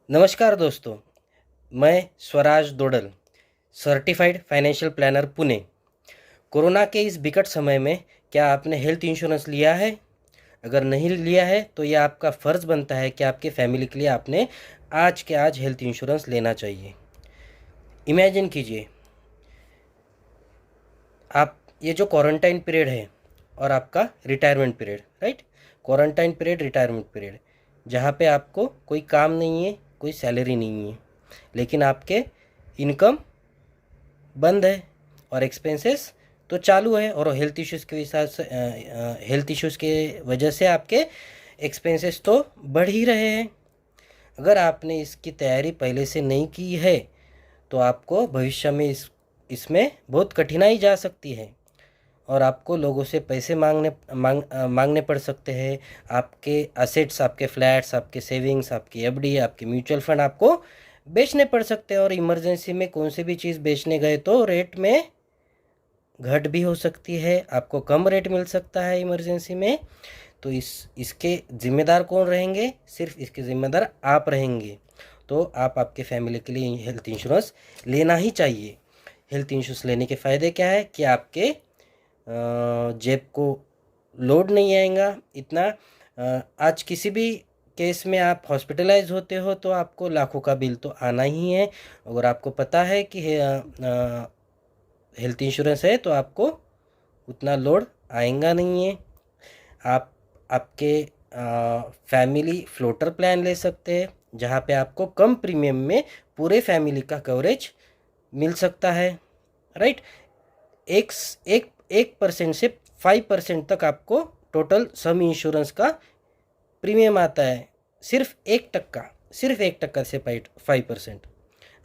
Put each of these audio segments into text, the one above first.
नमस्कार दोस्तों, मैं Swaraj Dodal, certified financial planner Pune. Corona के इस विकट समय में क्या आपने हेल्थ इंश्योरेंस लिया है? अगर नहीं लिया है तो यह आपका फ़र्ज़ बनता है कि आपके फैमिली के लिए आपने आज के आज हेल्थ इंश्योरेंस लेना चाहिए। इमेजिन कीजिए, आप ये जो क्वारंटाइन पीरियड है और आपका retirement period, right? Quarantine period, retirement period, जहाँ पे आपको कोई काम नहीं है, कोई सैलरी नहीं है, लेकिन आपके इनकम बंद है और एक्सपेंसेस तो चालू है, और हेल्थ इश्यूज़ के हिसाब से हेल्थ इश्यूज़ के वजह से आपके एक्सपेंसेस तो बढ़ ही रहे हैं। अगर आपने इसकी तैयारी पहले से नहीं की है तो आपको भविष्य में इसमें बहुत कठिनाई जा सकती है, और आपको लोगों से पैसे मांगने पड़ सकते हैं। आपके असेट्स, आपके फ्लैट्स, आपके सेविंग्स, आपकी एफडी, आपके म्यूचुअल फंड आपको बेचने पड़ सकते हैं, और इमरजेंसी में कौन सी भी चीज़ बेचने गए तो रेट में घट भी हो सकती है, आपको कम रेट मिल सकता है इमरजेंसी में। तो इसके ज़िम्मेदार कौन रहेंगे? सिर्फ इसके ज़िम्मेदार आप रहेंगे। तो आप आपके फैमिली के लिए हेल्थ इंश्योरेंस लेना ही चाहिए। हेल्थ इंश्योरेंस लेने के फ़ायदे क्या है कि आपके जेब को लोड नहीं आएगा इतना। आज किसी भी केस में आप हॉस्पिटलाइज होते हो तो आपको लाखों का बिल तो आना ही है। अगर आपको पता है कि हेल्थ इंश्योरेंस है तो आपको उतना लोड आएगा नहीं है। आप आपके फैमिली फ्लोटर प्लान ले सकते हैं, जहाँ पे आपको कम प्रीमियम में पूरे फैमिली का कवरेज मिल सकता है, राइट? एक एक 1% से 5% तक आपको टोटल सम इंश्योरेंस का प्रीमियम आता है। सिर्फ 1% से 5%।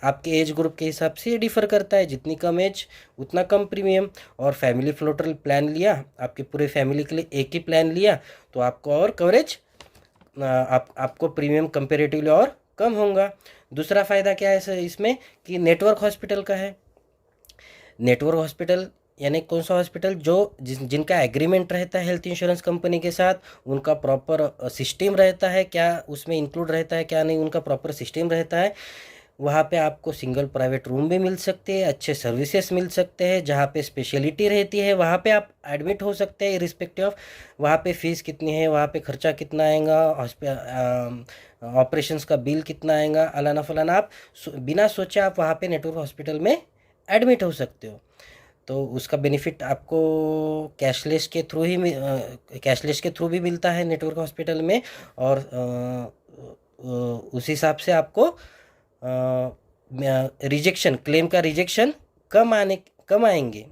आपके एज ग्रुप के हिसाब से ये डिफ़र करता है, जितनी कम एज उतना कम प्रीमियम। और फैमिली फ्लोटर प्लान लिया, आपके पूरे फैमिली के लिए एक ही प्लान लिया, तो आपको और कवरेज, आपको प्रीमियम कंपेरेटिवली और कम होगा। दूसरा फ़ायदा क्या है इसमें कि नेटवर्क हॉस्पिटल का है। नेटवर्क हॉस्पिटल यानी कौन सा हॉस्पिटल जो जिनका एग्रीमेंट रहता है हेल्थ इंश्योरेंस कंपनी के साथ, उनका प्रॉपर सिस्टम रहता है, क्या उसमें इंक्लूड रहता है क्या नहीं, उनका प्रॉपर सिस्टम रहता है। वहाँ पे आपको सिंगल प्राइवेट रूम भी मिल सकते हैं, अच्छे सर्विसेज मिल सकते हैं, जहाँ पे स्पेशलिटी रहती है वहाँ पे आप एडमिट हो सकते हैं इरिस्पेक्टिव ऑफ वहाँ पे फ़ीस कितनी है, वहाँ पे खर्चा कितना आएगा, ऑपरेशंस का बिल कितना आएगा, अलाना फलाना। आप बिना सोचे आप वहाँ पे नेटवर्क हॉस्पिटल में एडमिट हो सकते हो। तो उसका बेनिफिट आपको कैशलेस के थ्रू भी मिलता है नेटवर्क हॉस्पिटल में। और उस हिसाब से आपको रिजेक्शन, क्लेम का रिजेक्शन कम आएंगे।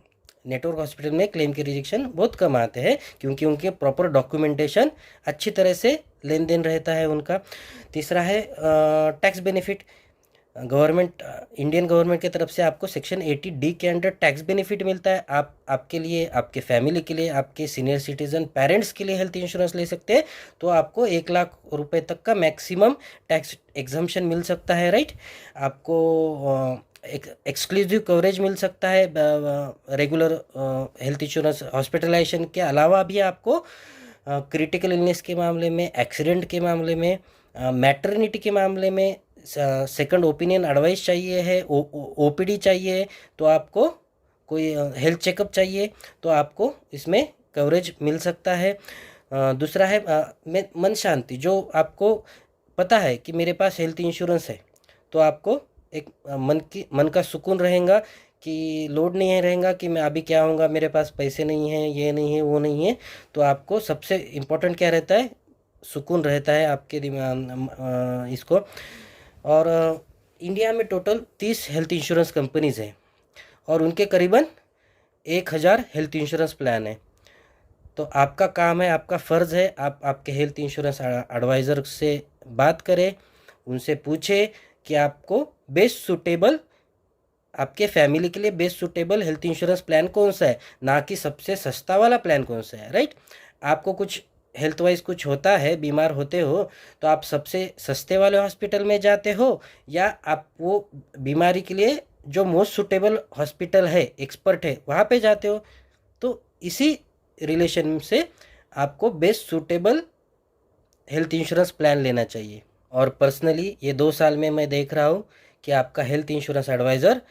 नेटवर्क हॉस्पिटल में क्लेम के रिजेक्शन बहुत कम आते हैं, क्योंकि उनके प्रॉपर डॉक्यूमेंटेशन अच्छी तरह से लेन देन रहता है उनका। तीसरा है tax benefit. Government, Indian government की तरफ से आपको सेक्शन 80D के अंडर टैक्स बेनिफिट मिलता है। आप आपके लिए, आपके फैमिली के लिए, आपके सीनियर सिटीजन पेरेंट्स के लिए हेल्थ इंश्योरेंस ले सकते हैं, तो आपको 1 लाख रुपए तक का मैक्सिमम टैक्स एग्जम्पशन मिल सकता है, राइट? आपको एक्सक्लूसिव कवरेज मिल सकता है। रेगुलर हेल्थ इंश्योरेंस हॉस्पिटलाइजेशन के अलावा भी आपको क्रिटिकल इलनेस के मामले में, एक्सीडेंट के मामले में, मैटरनिटी के मामले में सेकंड ओपिनियन एडवाइस चाहिए है, ओपीडी चाहिए, तो आपको कोई हेल्थ चेकअप चाहिए तो आपको इसमें कवरेज मिल सकता है। दूसरा है मन शांति। जो आपको पता है कि मेरे पास हेल्थ इंश्योरेंस है, तो आपको एक मन का सुकून रहेगा, कि लोड नहीं है रहेगा कि मैं अभी क्या होऊंगा, मेरे पास पैसे नहीं है, ये नहीं है, वो नहीं है। तो आपको सबसे इम्पोर्टेंट क्या रहता है? सुकून रहता है आपके दिमाग इसको। और इंडिया में टोटल 30 हेल्थ इंश्योरेंस कंपनीज़ हैं, और उनके करीबन 1000 हेल्थ इंश्योरेंस प्लान है। तो आपका काम है, आपका फ़र्ज़ है, आप आपके हेल्थ इंश्योरेंस एडवाइज़र से बात करें, उनसे पूछे कि आपको बेस्ट सूटेबल, आपके फैमिली के लिए best suitable health insurance plan कौन सा है, ना कि सबसे सस्ता वाला प्लान कौन सा है, राइट? आपको कुछ हेल्थ वाइज कुछ होता है, बीमार होते हो, तो आप सबसे सस्ते वाले हॉस्पिटल में जाते हो, या आप वो बीमारी के लिए जो मोस्ट सूटेबल हॉस्पिटल है, एक्सपर्ट है, वहाँ पे जाते हो। तो इसी रिलेशन से आपको best suitable health insurance plan लेना चाहिए। और पर्सनली ये 2 साल में मैं देख रहा हूँ कि आपका हेल्थ इंश्योरेंस एडवाइज़र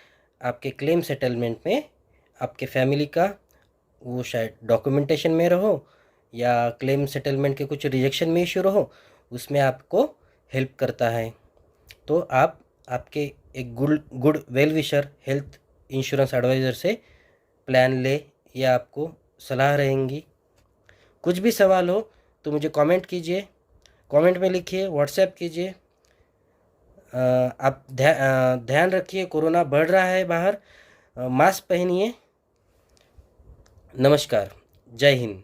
आपके क्लेम सेटलमेंट में आपके फैमिली का, वो शायद डॉक्यूमेंटेशन में रहो या क्लेम सेटलमेंट के कुछ रिजेक्शन में इश्यू रहो, उसमें आपको हेल्प करता है। तो आप आपके एक good good well wisher health insurance adviser से प्लान ले, ये आपको सलाह रहेंगी। कुछ भी सवाल हो तो मुझे कमेंट कीजिए, कमेंट में लिखिए, व्हाट्सएप कीजिए। आप ध्यान रखिए, कोरोना बढ़ रहा है बाहर, मास्क पहनिए। नमस्कार, जय हिंद।